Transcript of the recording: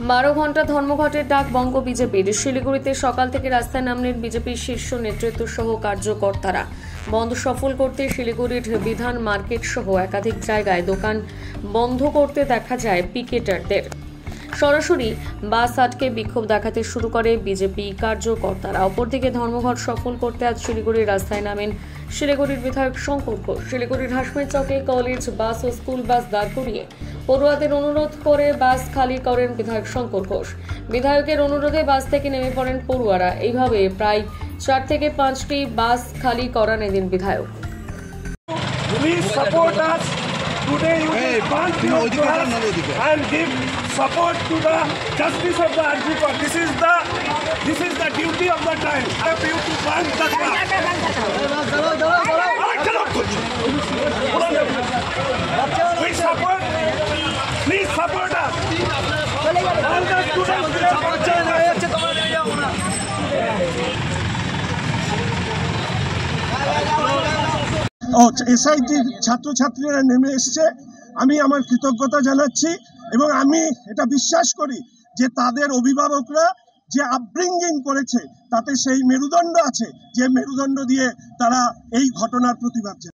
12 ঘন্টা ধর্মঘটের ডাক বঙ্গ বিজেপির। শিলিগুড়িতে সকাল থেকে রাস্তায় নামলেন বিজেপির শীর্ষ নেতৃত্ব সহ কার্যকর্তারা। বন্ধ সফল করতে শিলিগুড়ির বিধান মার্কেট সহ একাধিক জায়গায় দোকান বন্ধ করতে দেখা যায় পিকেটারদের। সরাসরি বাস আটকে বিক্ষোভ দেখাতে শুরু করে বিজেপি কার্যকর্তারা। অপরদিকে ধর্মঘট সফল করতে আজ শিলিগুড়ির রাস্তায় নামেন শিলিগুড়ির বিধায়ক শঙ্কর ঘোষ। শিলিগুড়ির হাসমিদ চকে কলেজ বাস ও স্কুল বাস দাঁড় করিয়ে পড়ুয়াদের অনুরোধ করে বাস খালি করেন বিধায়ক শঙ্কর ঘোষ। বিধায়কের অনুরোধে বাস থেকে নেমে পড়েন পড়ুয়ারা। এইভাবে প্রায় 4 থেকে 5টি বাস খালি করান এদিন বিধায়ক। Today you can't do and give support to the justice of the RG court. This is the duty of the time. I have you to ban the class. Please support us. All the এসআইটির ছাত্রছাত্রীরা নেমে এসছে। আমি আমার কৃতজ্ঞতা জানাচ্ছি এবং আমি এটা বিশ্বাস করি যে তাদের অভিভাবকরা যে আপব্রিঙ্গিং করেছে তাতে সেই মেরুদণ্ড আছে, যে মেরুদণ্ড দিয়ে তারা এই ঘটনার প্রতিবাদ জানায়।